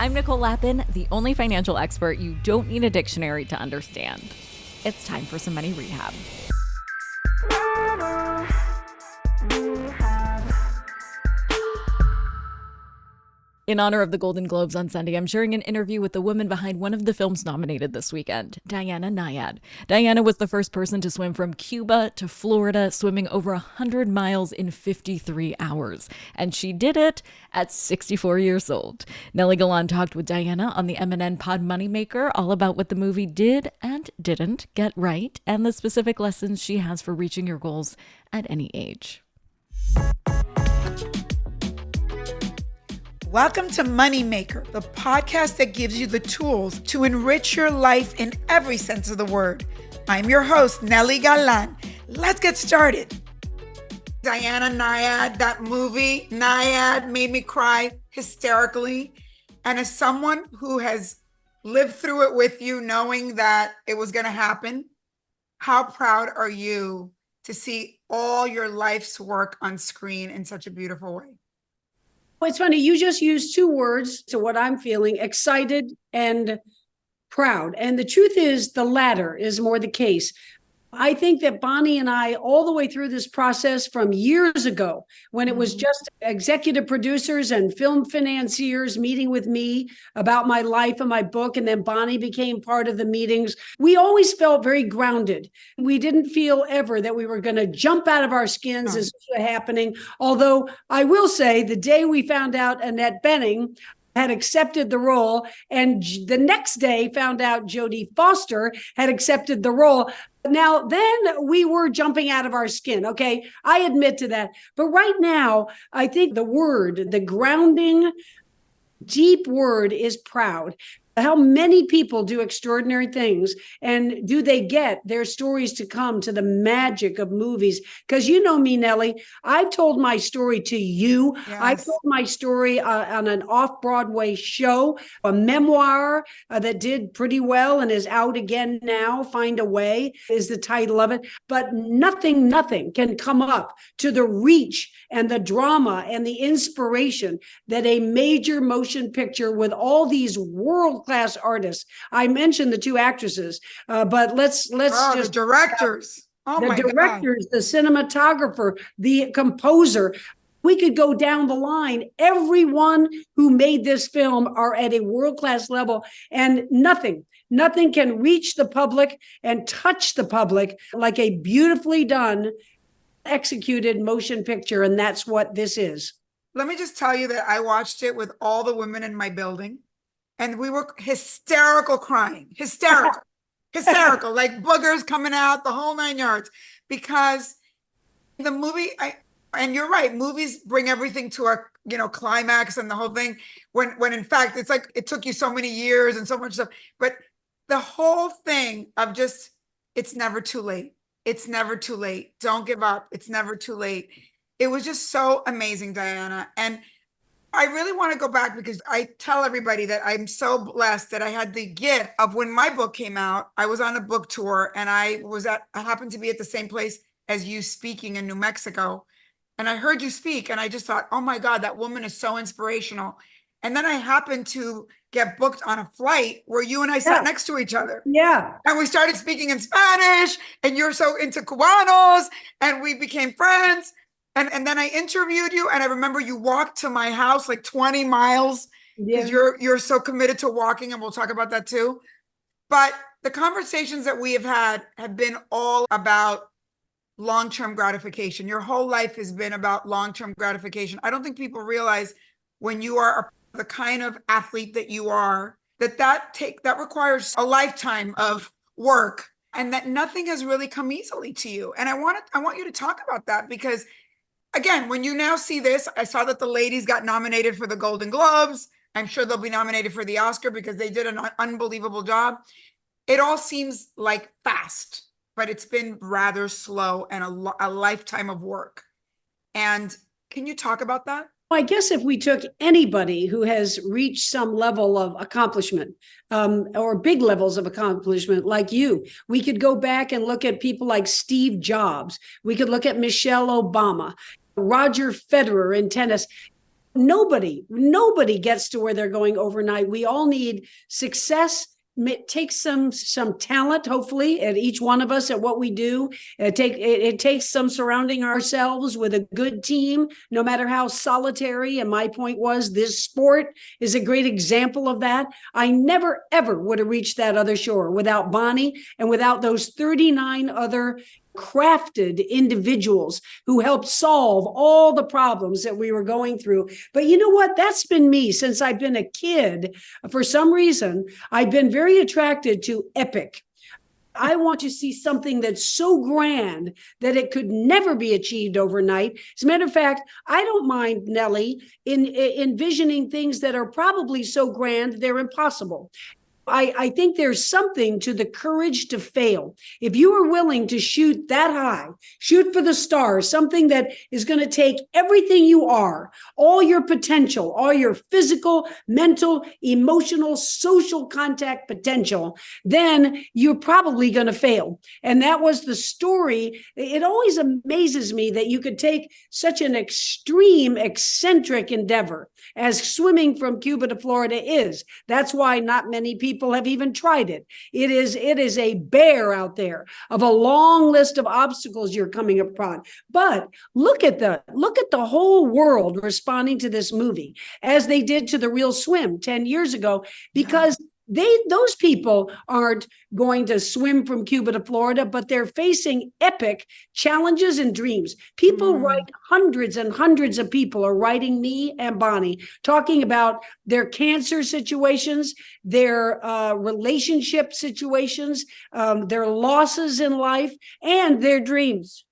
I'm Nicole Lappin, the only financial expert you don't need a dictionary to understand. It's time for some money rehab. In honor of the Golden Globes on Sunday, I'm sharing an interview with the woman behind one of the films nominated this weekend, Diana Nyad. Diana was the first person to swim from Cuba to Florida, swimming over 100 miles in 53 hours. And she did it at 64 years old. Nely Galán talked with Diana on the M&N Pod Moneymaker all about what the movie did and didn't get right, and the specific lessons she has for reaching your goals at any age. Welcome to Moneymaker, the podcast that gives you the tools to enrich your life in every sense of the word. I'm your host, Nely Galán. Let's get started. Diana Nyad, that movie, Nyad, made me cry hysterically. And as someone who has lived through it with you, knowing that it was going to happen, how proud are you to see all your life's work on screen in such a beautiful way? Well, it's funny, you just used two words to what I'm feeling, excited and proud. And the truth is, the latter is more the case. I think that Bonnie and I, all the way through this process from years ago, when it was just executive producers and film financiers meeting with me about my life and my book, and then Bonnie became part of the meetings, we always felt very grounded. We didn't feel ever that we were going to jump out of our skins as this was happening. Although I will say, the day we found out Annette Bening had accepted the role, and the next day found out Jodie Foster had accepted the role. Now, then we were jumping out of our skin. Okay, I admit to that. But right now, I think the grounding, deep word is proud. How many people do extraordinary things, and do they get their stories to come to the magic of movies? Because you know me, Nely, I've told my story to you. Yes. I've told my story on an off-Broadway show, a memoir that did pretty well and is out again now. Find a Way is the title of it. But nothing can come up to the reach and the drama and the inspiration that a major motion picture with all these world-class artists. I mentioned the two actresses, but let's just the directors. The directors, the cinematographer, the composer. We could go down the line. Everyone who made this film are at a world-class level, and nothing can reach the public and touch the public like a beautifully done, executed motion picture, and that's what this is. Let me just tell you that I watched it with all the women in my building, and we were hysterical crying, hysterical, like boogers coming out, the whole 9 yards, because the movie, and you're right, movies bring everything to a climax and the whole thing, when in fact it's like it took you so many years and so much stuff, but the whole thing of just, it's never too late. It's never too late. Don't give up. It's never too late. It was just so amazing, Diana. And I really want to go back because I tell everybody that I'm so blessed that I had the gift of, when my book came out, I was on a book tour, and I happened to be at the same place as you, speaking in New Mexico. And I heard you speak, and I just thought, oh my God, that woman is so inspirational. And then I happened to get booked on a flight where you and I sat next to each other. Yeah. And we started speaking in Spanish, and you're so into Cubanos, and we became friends. And then I interviewed you, and I remember you walked to my house like 20 miles because you're so committed to walking, and we'll talk about that too. But the conversations that we have had have been all about long-term gratification. Your whole life has been about long-term gratification. I don't think people realize, when you are the kind of athlete that you are, that requires a lifetime of work, and that nothing has really come easily to you. And I want you to talk about that, because again, when you now see this, I saw that the ladies got nominated for the Golden Globes. I'm sure they'll be nominated for the Oscar because they did an unbelievable job. It all seems like fast, but it's been rather slow and a lifetime of work. And can you talk about that? I guess if we took anybody who has reached some level of accomplishment, or big levels of accomplishment like you, we could go back and look at people like Steve Jobs. We could look at Michelle Obama, Roger Federer in tennis. Nobody gets to where they're going overnight. We all need success. It takes some talent, hopefully, at each one of us at what we do. It takes some surrounding ourselves with a good team, no matter how solitary. And my point was, this sport is a great example of that. I never, ever would have reached that other shore without Bonnie and without those 39 other crafted individuals who helped solve all the problems that we were going through. But you know what? That's been me since I've been a kid. For some reason, I've been very attracted to epic. I want to see something that's so grand that it could never be achieved overnight. As a matter of fact, I don't mind, Nely, in envisioning things that are probably so grand they're impossible. I think there's something to the courage to fail. If you are willing to shoot that high, shoot for the stars, something that is going to take everything you are, all your potential, all your physical, mental, emotional, social contact potential, then you're probably going to fail. And that was the story. It always amazes me that you could take such an extreme, eccentric endeavor as swimming from Cuba to Florida is. That's why not many people have even tried it. It is a bear out there of a long list of obstacles you're coming upon. But look at the whole world responding to this movie as they did to The Real Swim 10 years ago, because those people aren't going to swim from Cuba to Florida, but they're facing epic challenges and dreams. People write, hundreds and hundreds of people are writing me and Bonnie, talking about their cancer situations, their relationship situations, their losses in life, and their dreams.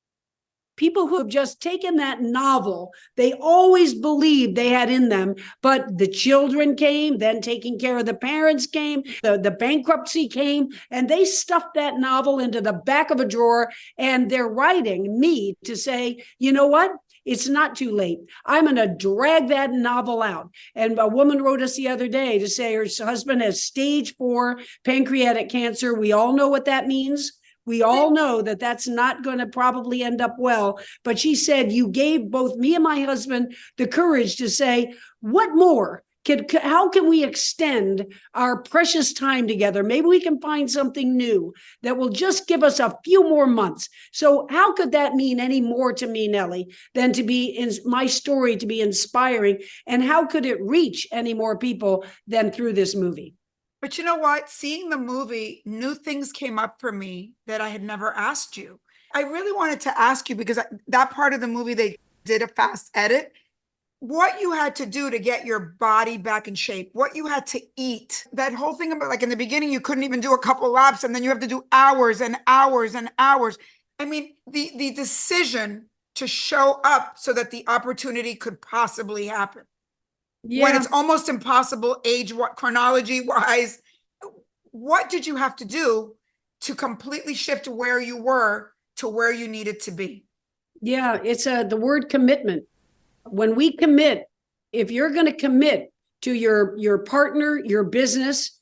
People who have just taken that novel they always believed they had in them, but the children came, then taking care of the parents came, the bankruptcy came, and they stuffed that novel into the back of a drawer, and they're writing me to say, you know what? It's not too late. I'm going to drag that novel out. And a woman wrote us the other day to say her husband has stage 4 pancreatic cancer. We all know what that means. We all know that that's not going to probably end up well. But she said, you gave both me and my husband the courage to say, what more? How can we extend our precious time together? Maybe we can find something new that will just give us a few more months. So how could that mean any more to me, Nely, than to be in my story, to be inspiring? And how could it reach any more people than through this movie? But you know what? Seeing the movie, new things came up for me that I had never asked you. I really wanted to ask you, because that part of the movie, they did a fast edit. What you had to do to get your body back in shape, what you had to eat, that whole thing about, like, in the beginning, you couldn't even do a couple laps, and then you have to do hours and hours and hours. I mean, the decision to show up so that the opportunity could possibly happen. When it's almost impossible chronology wise. What did you have to do to completely shift where you were to where you needed to be? Yeah, it's the word commitment. When we commit, if you're going to commit to your partner, your business,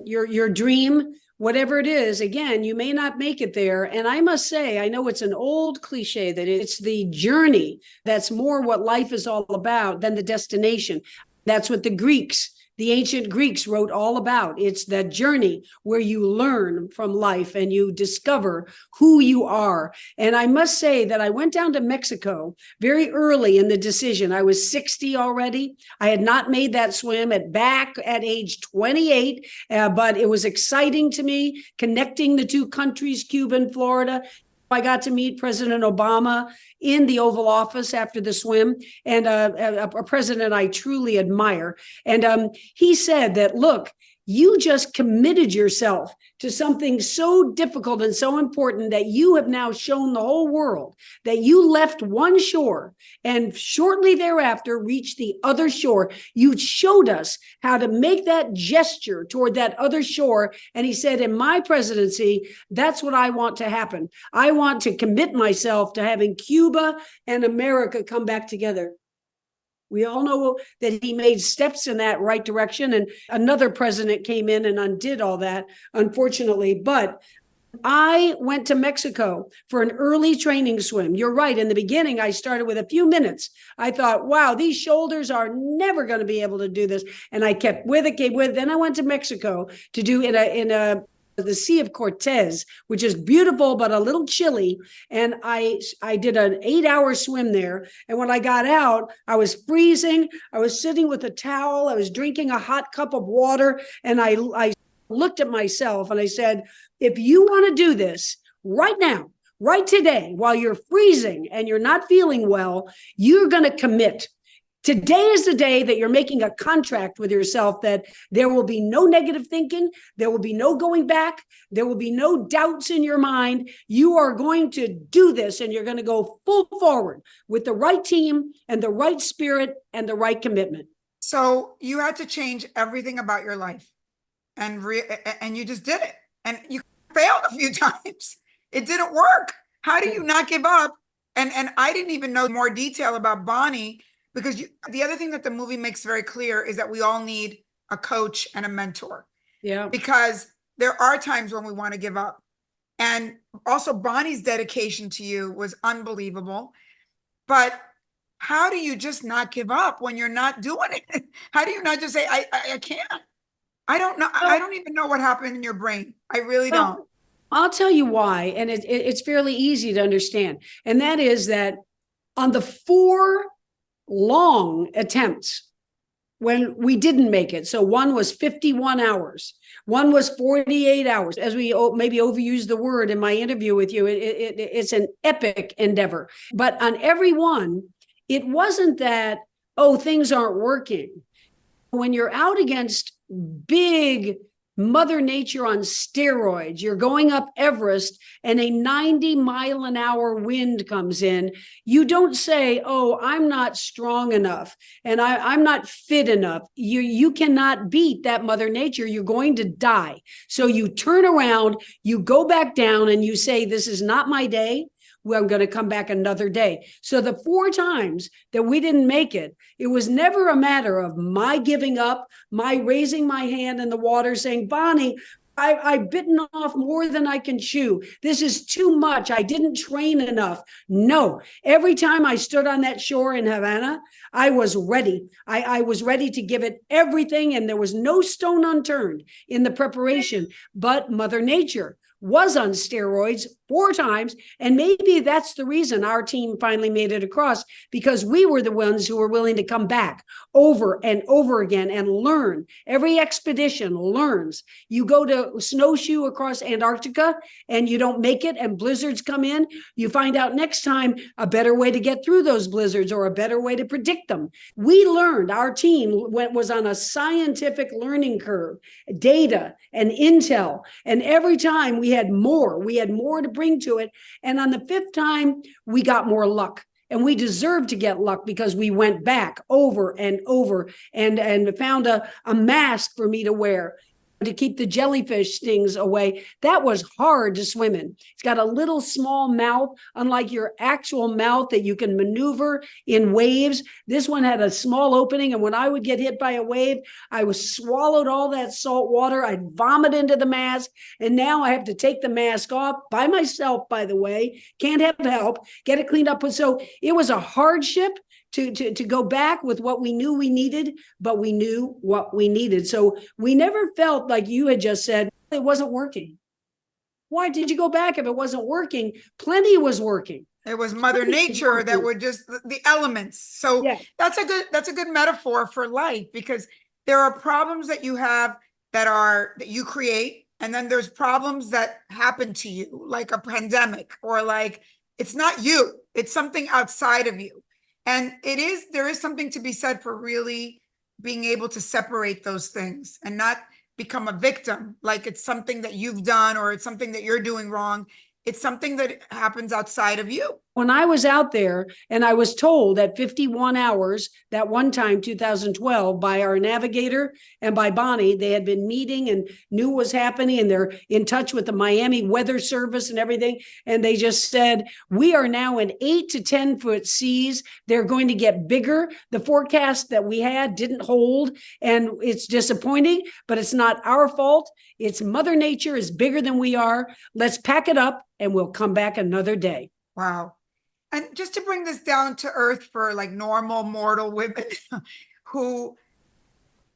your dream, whatever it is, again, you may not make it there. And I must say, I know it's an old cliche that it's the journey that's more what life is all about than the destination. That's what the ancient Greeks wrote all about. It's that journey where you learn from life and you discover who you are. And I must say that I went down to Mexico very early in the decision. I was 60 already. I had not made that swim back at age 28, but it was exciting to me, connecting the two countries, Cuba and Florida. I got to meet President Obama in the Oval Office after the swim, and a president I truly admire. And he said that, look, you just committed yourself to something so difficult and so important that you have now shown the whole world that you left one shore and shortly thereafter reached the other shore. You showed us how to make that gesture toward that other shore. And he said, in my presidency, that's what I want to happen. I want to commit myself to having Cuba and America come back together. We all know that he made steps in that right direction, and another president came in and undid all that, unfortunately. But I went to Mexico for an early training swim. You're right. In the beginning, I started with a few minutes. I thought, wow, these shoulders are never going to be able to do this. And I kept with it. Then I went to Mexico to do the Sea of Cortez, which is beautiful, but a little chilly. And I did an 8-hour swim there. And when I got out, I was freezing. I was sitting with a towel. I was drinking a hot cup of water. And I looked at myself and I said, if you want to do this right now, right today, while you're freezing and you're not feeling well, you're going to commit. Today is the day that you're making a contract with yourself that there will be no negative thinking. There will be no going back. There will be no doubts in your mind. You are going to do this and you're going to go full forward with the right team and the right spirit and the right commitment. So you had to change everything about your life and you just did it. And you failed a few times. It didn't work. How do you not give up? And I didn't even know more detail about Bonnie, because the other thing that the movie makes very clear is that we all need a coach and a mentor. Yeah. Because there are times when we want to give up. And also Bonnie's dedication to you was unbelievable. But how do you just not give up when you're not doing it? How do you not just say, I can't? I don't know. I don't even know what happened in your brain. I really don't. I'll tell you why. And it's fairly easy to understand. And that is that on the 4 long attempts when we didn't make it, so one was 51 hours, one was 48 hours, as we maybe overused the word in my interview with you, it's an epic endeavor. But on every one, it wasn't that, oh, things aren't working. When you're out against big Mother Nature on steroids, you're going up Everest and a 90-mile-an-hour wind comes in, you don't say, oh, I'm not strong enough and I'm not fit enough. You cannot beat that Mother Nature. You're going to die. So you turn around, you go back down and you say, this is not my day. Well, I'm going to come back another day. So the 4 times that we didn't make it, it was never a matter of my giving up, my raising my hand in the water saying, Bonnie, I've bitten off more than I can chew. This is too much. I didn't train enough. No, every time I stood on that shore in Havana, I was ready. I was ready to give it everything. And there was no stone unturned in the preparation, but Mother Nature was on steroids 4 times. And maybe that's the reason our team finally made it across, because we were the ones who were willing to come back over and over again and learn. Every expedition learns. You go to snowshoe across Antarctica and you don't make it and blizzards come in. You find out next time a better way to get through those blizzards or a better way to predict them. We learned, our team was on a scientific learning curve, data and intel. And every time we had more to bring to it. And on the 5th time, we got more luck. And we deserved to get luck because we went back over and over and found a mask for me to wear to keep the jellyfish stings away. That was hard to swim in. It's got a little small mouth, unlike your actual mouth that you can maneuver in waves. This one had a small opening, and when I would get hit by a wave, I was swallowed all that salt water. I'd vomit into the mask, and now I have to take the mask off by myself, by the way. Can't have help, get it cleaned up. So it was a hardship to go back with what we knew we needed, but we knew what we needed. So we never felt like you had just said, it wasn't working. Why did you go back if it wasn't working? Plenty was working. It was Mother Nature that would just the elements. So yeah. That's a good metaphor for life, because there are problems that you have that you create, and then there's problems that happen to you, like a pandemic, or like it's not you, it's something outside of you. And there is something to be said for really being able to separate those things and not become a victim, like it's something that you've done or it's something that you're doing wrong. It's something that happens outside of you. When I was out there and I was told at 51 hours, that one time, 2012, by our navigator and by Bonnie, they had been meeting and knew what was happening, and they're in touch with the Miami Weather Service and everything. And they just said, we are now in 8 to 10 foot seas. They're going to get bigger. The forecast that we had didn't hold, and it's disappointing, but it's not our fault. It's Mother Nature is bigger than we are. Let's pack it up and we'll come back another day. Wow. And just to bring this down to earth for like normal mortal women who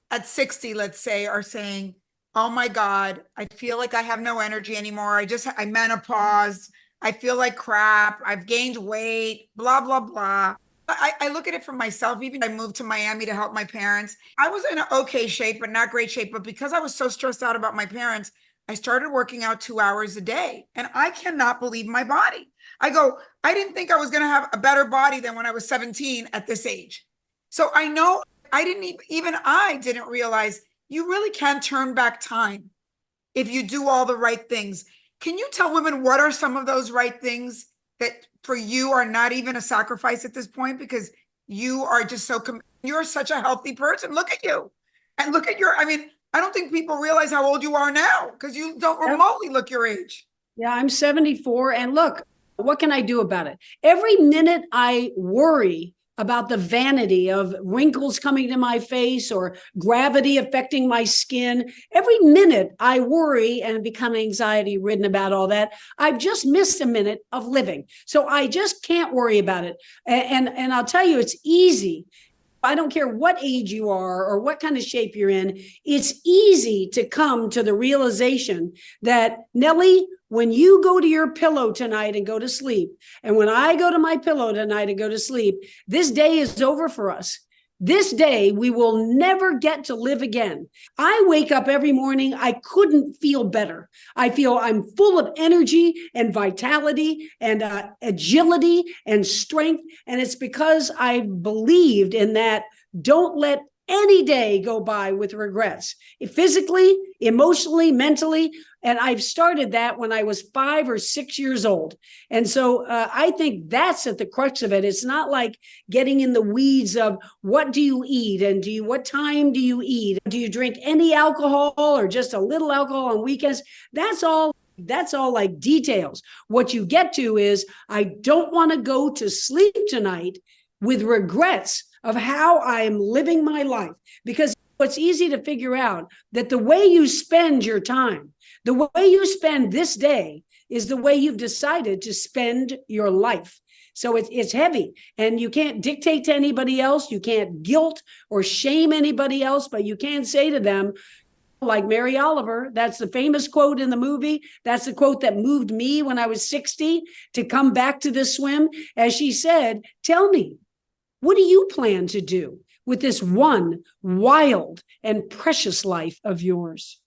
at 60, let's say, are saying, oh my God, I feel like I have no energy anymore. I menopause. I feel like crap. I've gained weight, blah, blah, blah. I look at it for myself. Even I moved to Miami to help my parents. I was in an okay shape, but not great shape. But because I was so stressed out about my parents, I started working out 2 hours a day, and I cannot believe my body. I didn't think I was going to have a better body than when I was 17 at this age. So I know I didn't realize you really can turn back time if you do all the right things. Can you tell women what are some of those right things that for you are not even a sacrifice at this point, because you are just you're such a healthy person. Look at you and look at I don't think people realize how old you are now, because you don't remotely look your age. Yeah, I'm 74. And look, what can I do about it? Every minute I worry about the vanity of wrinkles coming to my face or gravity affecting my skin. Every minute I worry and become anxiety ridden about all that. I've just missed a minute of living. So I just can't worry about it. And I'll tell you, it's easy. I don't care what age you are or what kind of shape you're in. It's easy to come to the realization that, Nely, when you go to your pillow tonight and go to sleep, and when I go to my pillow tonight and go to sleep, this day is over for us. This day we will never get to live again. I wake up every morning, I couldn't feel better. I feel I'm full of energy and vitality and agility and strength. And it's because I believed in that. Don't let any day go by with regrets, physically, emotionally, mentally. And I've started that when I was 5 or 6 years old. And so I think that's at the crux of it. It's not like getting in the weeds of what do you eat and what time do you eat? Do you drink any alcohol or just a little alcohol on weekends? That's all like details. What you get to is, I don't want to go to sleep tonight with regrets of how I'm living my life. Because it's easy to figure out that the way you spend your time, the way you spend this day, is the way you've decided to spend your life. So it's heavy, and you can't dictate to anybody else. You can't guilt or shame anybody else, but you can say to them, like Mary Oliver, that's the famous quote in the movie. That's the quote that moved me when I was 60 to come back to this swim. As she said, tell me, what do you plan to do with this one wild and precious life of yours?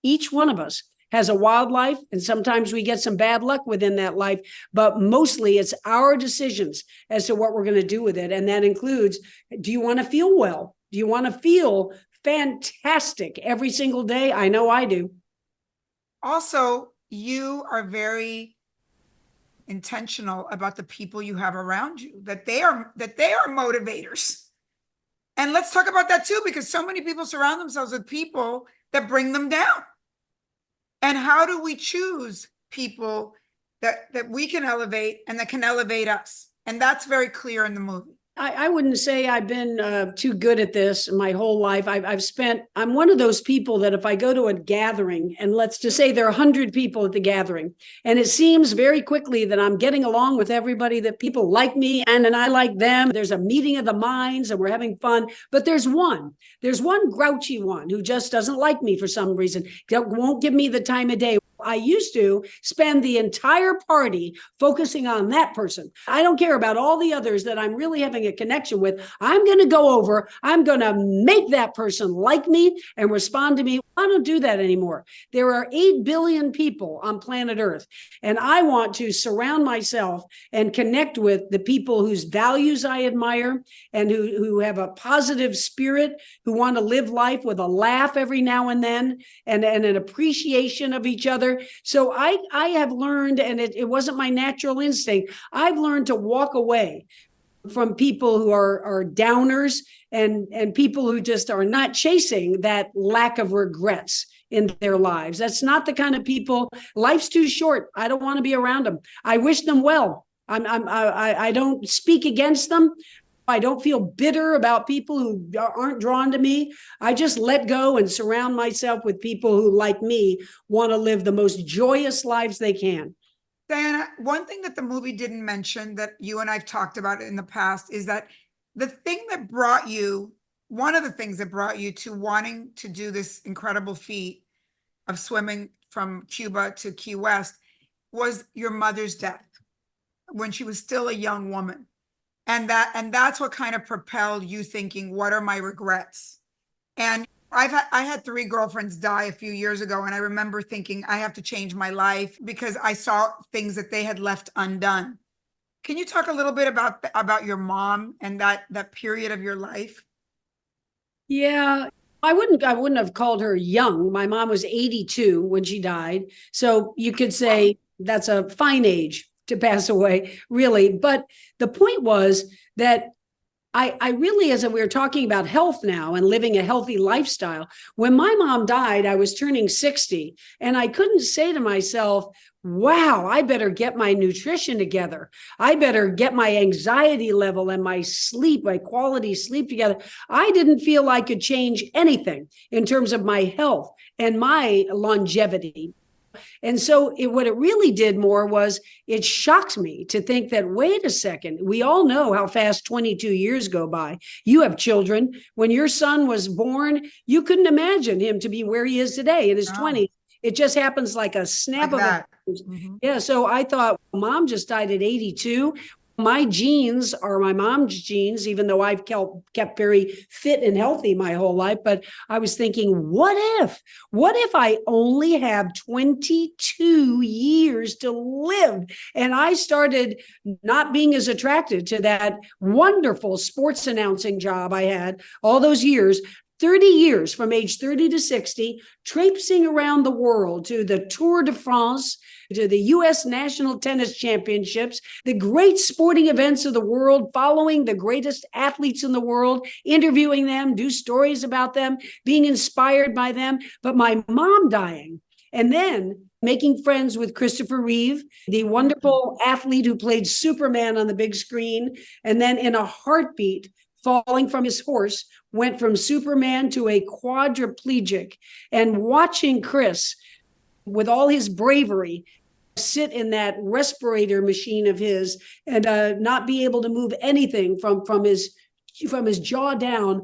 Each one of us has a wild life, and sometimes we get some bad luck within that life, but mostly it's our decisions as to what we're going to do with it. And that includes, do you want to feel well? Do you want to feel fantastic every single day? I know I do. Also, you are very intentional about the people you have around you, that they are motivators. And let's talk about that too, because so many people surround themselves with people that bring them down. And how do we choose people that we can elevate and that can elevate us? And that's very clear in the movie. I wouldn't say I've been too good at this my whole life. I'm one of those people that if I go to a gathering, and let's just say there are 100 people at the gathering, and it seems very quickly that I'm getting along with everybody, that people like me and I like them. There's a meeting of the minds and we're having fun. But there's one grouchy one who just doesn't like me for some reason, won't give me the time of day. I used to spend the entire party focusing on that person. I don't care about all the others that I'm really having a connection with. I'm going to go over, I'm going to make that person like me and respond to me. I don't do that anymore. There are 8 billion people on planet Earth, and I want to surround myself and connect with the people whose values I admire and who have a positive spirit, who want to live life with a laugh every now and then and an appreciation of each other. together. So I have learned, and it wasn't my natural instinct, I've learned to walk away from people who are downers and people who just are not chasing that lack of regrets in their lives. That's not the kind of people. Life's too short. I don't want to be around them. I wish them well. I don't speak against them. I don't feel bitter about people who aren't drawn to me. I just let go and surround myself with people who, like me, want to live the most joyous lives they can. Diana, one thing that the movie didn't mention that you and I've talked about in the past is that the thing that brought you, one of the things that brought you to wanting to do this incredible feat of swimming from Cuba to Key West was your mother's death when she was still a young woman. And that's what kind of propelled you thinking, what are my regrets? And I had 3 girlfriends die a few years ago, and I remember thinking I have to change my life because I saw things that they had left undone. Can you talk a little bit about your mom and that period of your life? Yeah, I wouldn't have called her young. My mom was 82 when she died. So you could say that's a fine age to pass away, really. But the point was that I really, as we were talking about health now and living a healthy lifestyle, when my mom died, I was turning 60, and I couldn't say to myself, wow, I better get my nutrition together. I better get my anxiety level and my sleep, my quality sleep together. I didn't feel I could change anything in terms of my health and my longevity. And so what it really did more was it shocked me to think that, wait a second, we all know how fast 22 years go by. You have children. When your son was born, you couldn't imagine him to be where he is today in his 20s. It just happens like a snap Like of that. a Yeah. So I thought, mom just died at 82. My genes are my mom's genes, even though I've kept very fit and healthy my whole life. But I was thinking, what if I only have 22 years to live? And I started not being as attracted to that wonderful sports announcing job I had all those years. 30 years from age 30 to 60, traipsing around the world to the Tour de France, to the U.S. National Tennis Championships, the great sporting events of the world, following the greatest athletes in the world, interviewing them, do stories about them, being inspired by them. But my mom dying, and then making friends with Christopher Reeve, the wonderful athlete who played Superman on the big screen, and then in a heartbeat, falling from his horse, went from Superman to a quadriplegic, and watching Chris with all his bravery sit in that respirator machine of his and not be able to move anything from his jaw down,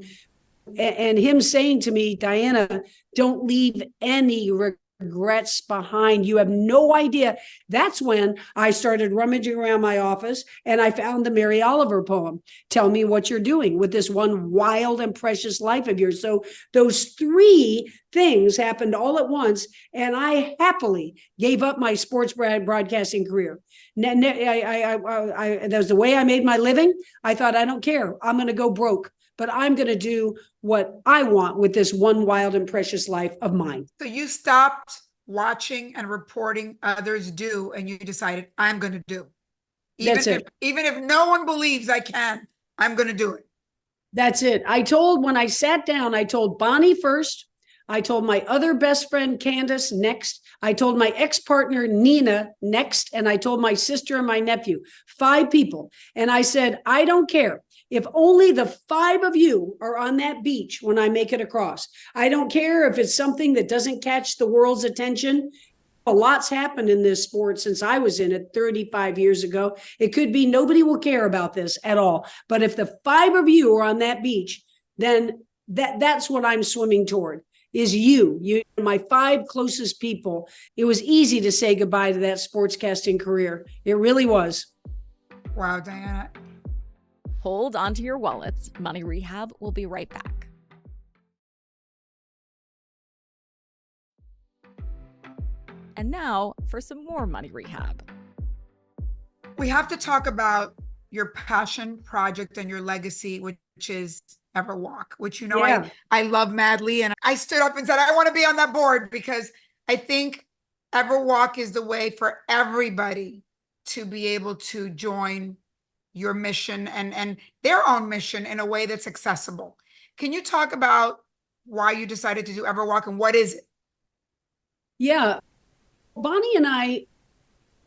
and him saying to me, Diana, don't leave any regrets behind. You have no idea. That's when I started rummaging around my office and I found the Mary Oliver poem. Tell me what you're doing with this one wild and precious life of yours. So those 3 things happened all at once, and I happily gave up my sports broadcasting career. That was the way I made my living. I thought, I don't care. I'm going to go broke, but I'm going to do what I want with this one wild and precious life of mine. So you stopped watching and reporting others do, and you decided, I'm going to do. Even if no one believes I can, I'm going to do it. That's it. When I sat down, I told Bonnie first. I told my other best friend, Candace, next. I told my ex-partner, Nina, next. And I told my sister and my nephew, 5 people. And I said, I don't care if only the 5 of you are on that beach when I make it across. I don't care if it's something that doesn't catch the world's attention. A lot's happened in this sport since I was in it 35 years ago. It could be nobody will care about this at all. But if the 5 of you are on that beach, then that's what I'm swimming toward, is you, my 5 closest people. It was easy to say goodbye to that sportscasting career. It really was. Wow, Diana. Hold onto your wallets. Money Rehab will be right back. And now for some more Money Rehab. We have to talk about your passion project and your legacy, which is Everwalk, which I love madly. And I stood up and said, I want to be on that board because I think Everwalk is the way for everybody to be able to join your mission and their own mission in a way that's accessible. Can you talk about why you decided to do Everwalk and what is it? Yeah. Bonnie and I,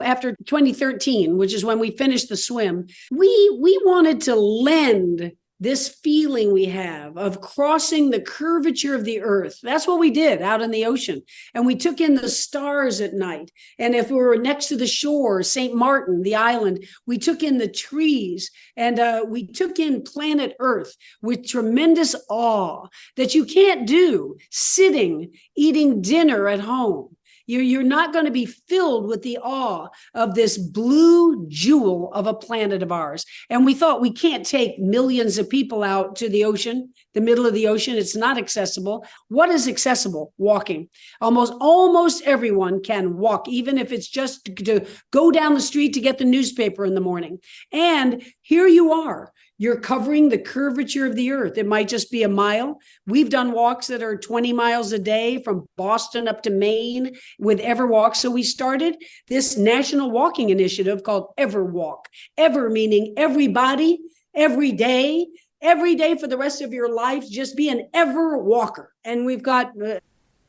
after 2013, which is when we finished the swim, we wanted to lend this feeling we have of crossing the curvature of the earth. That's what we did out in the ocean. And we took in the stars at night. And if we were next to the shore, St. Martin, the island, we took in the trees and we took in planet Earth with tremendous awe that you can't do sitting, eating dinner at home. You're not going to be filled with the awe of this blue jewel of a planet of ours. And we thought we can't take millions of people out to the ocean, the middle of the ocean. It's not accessible. What is accessible? Walking. Almost everyone can walk, even if it's just to go down the street to get the newspaper in the morning. And here you are. You're covering the curvature of the earth. It might just be a mile. We've done walks that are 20 miles a day from Boston up to Maine with Everwalk. So we started this national walking initiative called Everwalk. Ever meaning everybody, every day for the rest of your life, just be an ever walker. And we've got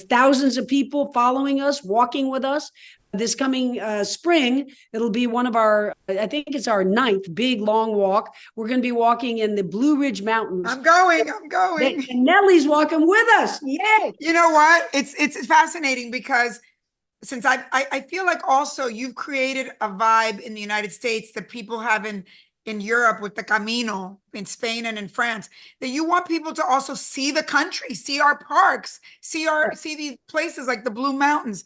thousands of people following us, walking with us. This coming spring, it'll be one of our, I think it's our 9th big long walk. We're going to be walking in the Blue Ridge Mountains. I'm going. And Nely's walking with us. Yay. You know what? It's fascinating because since I feel like also you've created a vibe in the United States that people have in Europe with the Camino, in Spain and in France, that you want people to also see the country, see our parks, see these places like the Blue Mountains.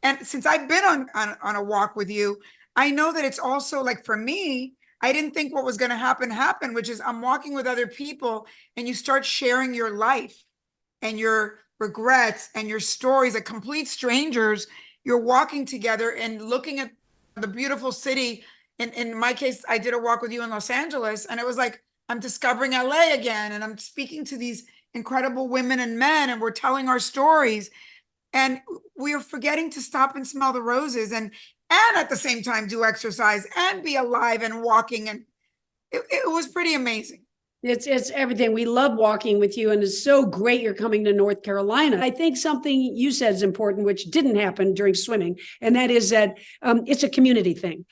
And since I've been on a walk with you, I know that it's also like, for me, I didn't think what was going to happen, which is I'm walking with other people and you start sharing your life and your regrets and your stories, like complete strangers. You're walking together and looking at the beautiful city. In my case, I did a walk with you in Los Angeles, and it was like, I'm discovering LA again. And I'm speaking to these incredible women and men, and we're telling our stories. And we are forgetting to stop and smell the roses and at the same time do exercise and be alive and walking. And it was pretty amazing. It's everything. We love walking with you, and it's so great you're coming to North Carolina. I think something you said is important, which didn't happen during swimming, and that is that it's a community thing.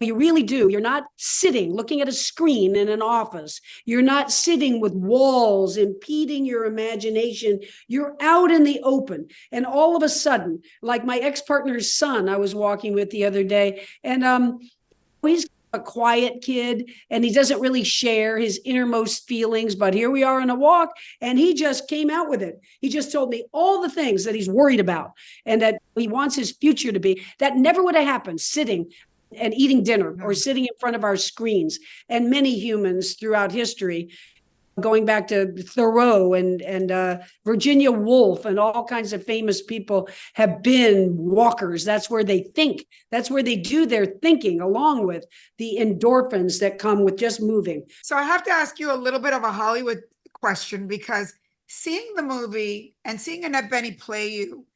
You really do. You're not sitting looking at a screen in an office. You're not sitting with walls impeding your imagination. You're out in the open. And all of a sudden, like my ex-partner's son I was walking with the other day, and he's a quiet kid and he doesn't really share his innermost feelings, but here we are on a walk and he just came out with it. He just told me all the things that he's worried about and that he wants his future to be. That never would have happened sitting and eating dinner or sitting in front of our screens. And many humans throughout history, going back to Thoreau and Virginia Woolf and all kinds of famous people, have been walkers. That's where they think. That's where they do their thinking, along with the endorphins that come with just moving. So I have to ask you a little bit of a Hollywood question, because seeing the movie and seeing Annette Bening play you,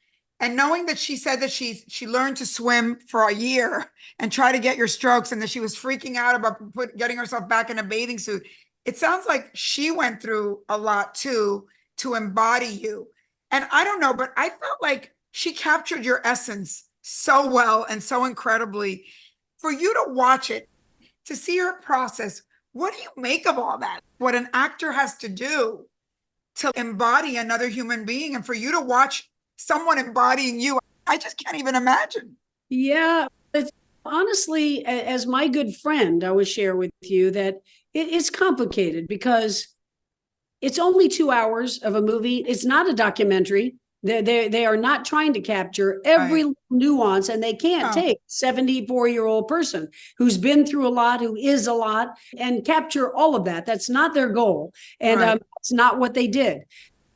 and knowing that she said that she learned to swim for a year and try to get your strokes, and that she was freaking out about getting herself back in a bathing suit. It sounds like she went through a lot too to embody you. And I don't know, but I felt like she captured your essence so well and so incredibly. For you to watch it, to see her process, what do you make of all that? What an actor has to do to embody another human being, and for you to watch someone embodying you, I just can't even imagine. Yeah, it's, honestly, as my good friend, I would share with you that it's complicated because it's only 2 hours of a movie. It's not a documentary. They are not trying to capture every nuance, and they can't take a 74-year-old person who's been through a lot, who is a lot, and capture all of that. That's not their goal, and it's not what they did.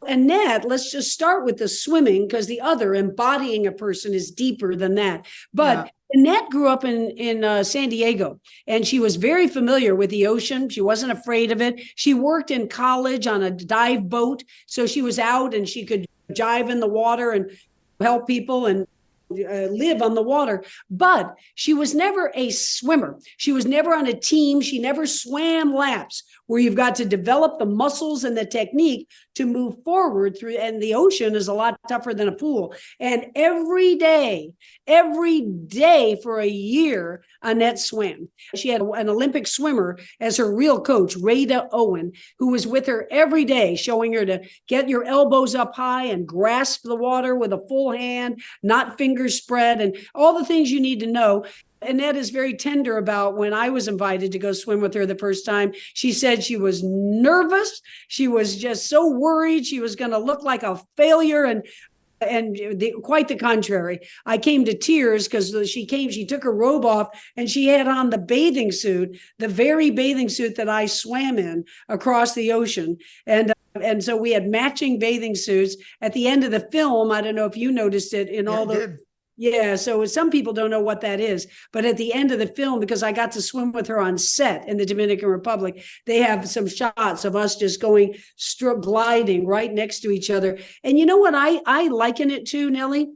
Annette, let's just start with the swimming, because the other, embodying a person, is deeper than that. But Annette grew up in San Diego, and she was very familiar with the ocean. She wasn't afraid of it. She worked in college on a dive boat, so she was out and she could dive in the water and help people. And live on the water, but she was never a swimmer. She was never on a team. She never swam laps where you've got to develop the muscles and the technique to move forward through. And the ocean is a lot tougher than a pool. And every day for a year, Annette swam. She had an Olympic swimmer as her real coach, Rada Owen, who was with her every day, showing her to get your elbows up high and grasp the water with a full hand, not fingers spread, and all the things you need to know. Annette is very tender about when I was invited to go swim with her the first time. She said she was nervous. She was just so worried she was going to look like a failure. Quite the contrary. I came to tears because she took her robe off and she had on the bathing suit, the very bathing suit that I swam in across the ocean. And so we had matching bathing suits. At the end of the film, I don't know if you noticed it in all the. Yeah, so some people don't know what that is. But at the end of the film, because I got to swim with her on set in the Dominican Republic, they have some shots of us just going gliding right next to each other. And you know what I liken it to, Nellie?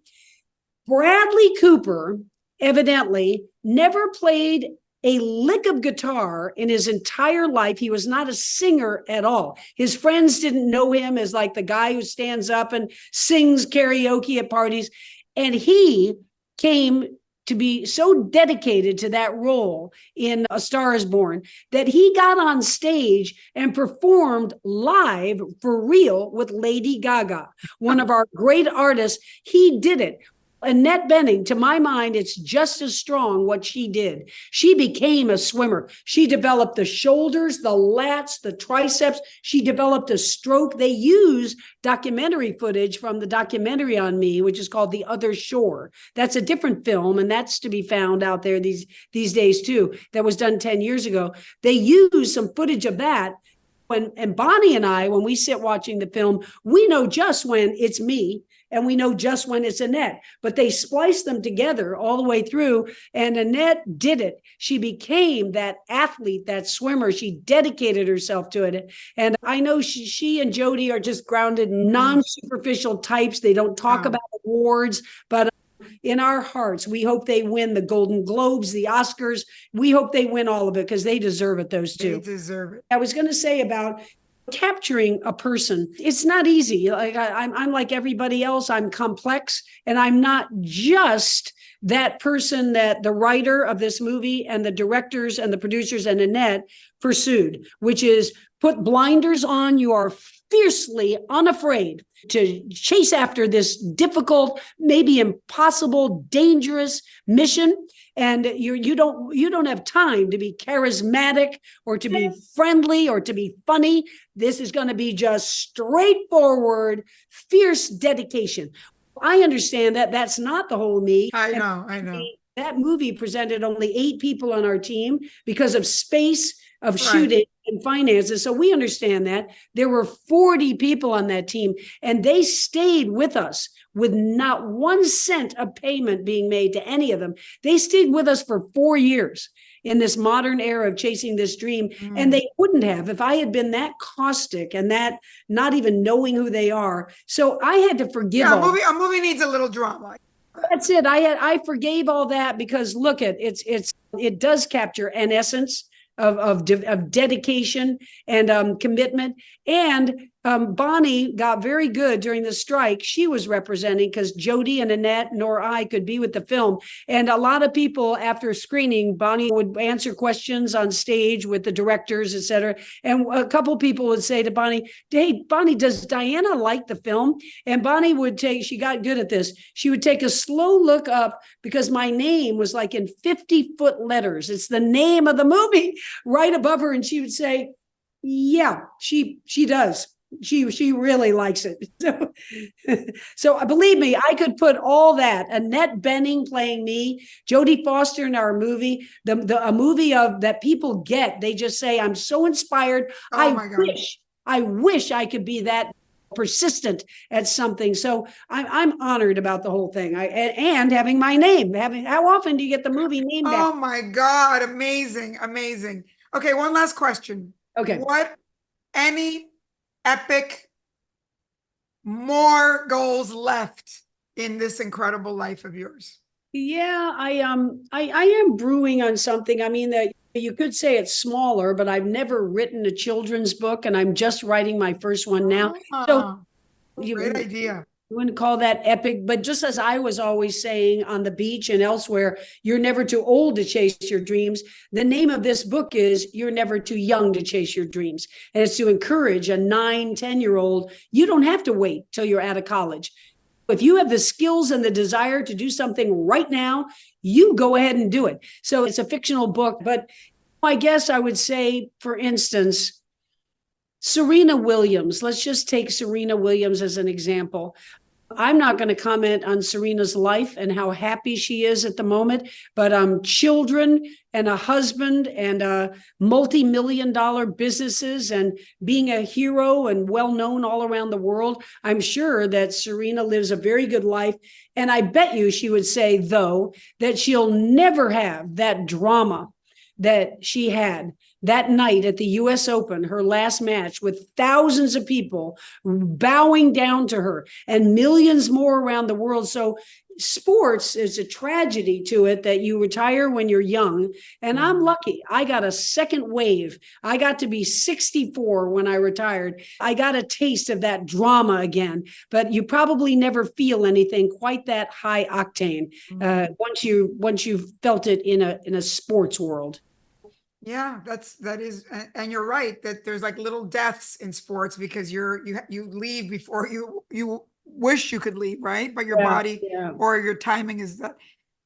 Bradley Cooper evidently never played a lick of guitar in his entire life. He was not a singer at all. His friends didn't know him as like the guy who stands up and sings karaoke at parties. And he came to be so dedicated to that role in A Star is Born that he got on stage and performed live for real with Lady Gaga, one of our great artists. He did it. Annette Bening, to my mind, it's just as strong what she did. She became a swimmer. She developed the shoulders, the lats, the triceps. She developed a stroke. They use documentary footage from the documentary on me, which is called The Other Shore. That's a different film, and that's to be found out there these days too. That was done 10 years ago. They use some footage of that. And Bonnie and I, when we sit watching the film, we know just when it's me and we know just when it's Annette, but they splice them together all the way through. And Annette did it. She became that athlete, that swimmer. She dedicated herself to it. And I know she and Jodie are just grounded, non-superficial types. They don't talk about awards, but in our hearts, we hope they win the Golden Globes, the Oscars. We hope they win all of it because they deserve it, those two. They deserve it. I was going to say about capturing a person. It's not easy. Like I'm like everybody else. I'm complex, and I'm not just that person that the writer of this movie and the directors and the producers and Annette pursued, which is put blinders on. You are fiercely unafraid to chase after this difficult, maybe impossible, dangerous mission. And you don't have time to be charismatic or to be friendly or to be funny. This is going to be just straightforward, fierce dedication. I understand that that's not the whole me. I know. That movie presented only 8 people on our team because of space, of shooting and finances. So we understand that. There were 40 people on that team, and they stayed with us with not 1 cent of payment being made to any of them. They stayed with us for 4 years in this modern era of chasing this dream. And they wouldn't have if I had been that caustic and that not even knowing who they are. So I had to forgive. A movie needs a little drama. That's it. I forgave all that because look, it does capture an essence of dedication and commitment. And Bonnie got very good during the strike. She was representing because Jodie and Annette nor I could be with the film. And a lot of people after screening, Bonnie would answer questions on stage with the directors, et cetera. And a couple people would say to Bonnie, "Hey, Bonnie, does Diana like the film?" And Bonnie she got good at this. She would take a slow look up because my name was like in 50-foot letters. It's the name of the movie right above her. And she would say, "Yeah, she does. She really likes it." So believe me, I could put all that. Annette Bening playing me, Jodie Foster in our movie, a movie of that people get. They just say, "I'm so inspired. I wish I could be that persistent at something." So I'm honored about the whole thing. And having my name. How often do you get the movie name back? Oh my God! Amazing. Okay, one last question. Okay. What any epic more goals left in this incredible life of yours? Yeah, I am brewing on something. I mean, that you could say it's smaller, but I've never written a children's book, and I'm just writing my first one now. So Great idea. You wouldn't call that epic, but just as I was always saying on the beach and elsewhere, you're never too old to chase your dreams. The name of this book is You're Never Too Young to Chase Your Dreams. And it's to encourage a 9, 10-year-old. You don't have to wait till you're out of college. If you have the skills and the desire to do something right now, you go ahead and do it. So it's a fictional book, but I guess I would say, for instance, Serena Williams. Let's just take Serena Williams as an example. I'm not going to comment on Serena's life and how happy she is at the moment, but children and a husband and multi-million-dollar businesses and being a hero and well-known all around the world, I'm sure that Serena lives a very good life. And I bet you she would say, though, that she'll never have that drama that she had that night at the US Open, her last match, with thousands of people bowing down to her and millions more around the world. So sports is a tragedy to it that you retire when you're young. And I'm lucky. I got a second wave. I got to be 64 when I retired. I got a taste of that drama again, but you probably never feel anything quite that high octane once you've felt it in a sports world. Yeah, that is, and you're right that there's like little deaths in sports because you leave before you wish you could leave, right? But your body or your timing is that.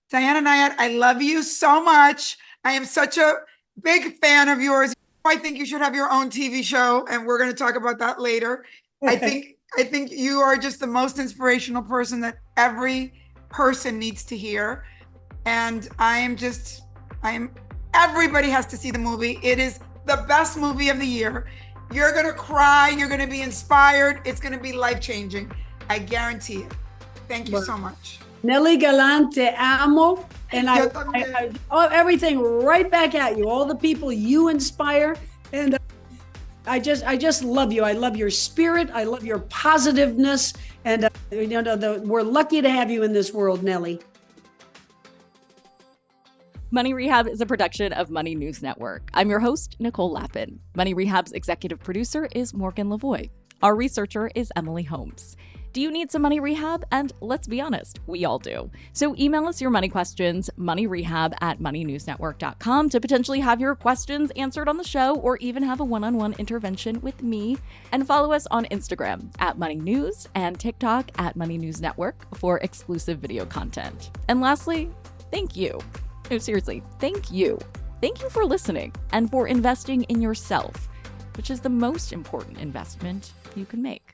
Diana Nyad, I love you so much. I am such a big fan of yours. I think you should have your own TV show, and we're going to talk about that later. I think you are just the most inspirational person that every person needs to hear, and everybody has to see the movie. It is the best movie of the year. You're going to cry. You're going to be inspired. It's going to be life-changing. I guarantee it. Thank you so much. Nely Galán, te amo. And I everything right back at you. All the people you inspire. And I just love you. I love your spirit. I love your positiveness. And we're lucky to have you in this world, Nely. Money Rehab is a production of Money News Network. I'm your host, Nicole Lappin. Money Rehab's executive producer is Morgan Lavoie. Our researcher is Emily Holmes. Do you need some money rehab? And let's be honest, we all do. So email us your money questions, moneyrehab@moneynewsnetwork.com, to potentially have your questions answered on the show or even have a one-on-one intervention with me. And follow us on Instagram @MoneyNews and TikTok @MoneyNewsNetwork for exclusive video content. And lastly, thank you. No, seriously, thank you. Thank you for listening and for investing in yourself, which is the most important investment you can make.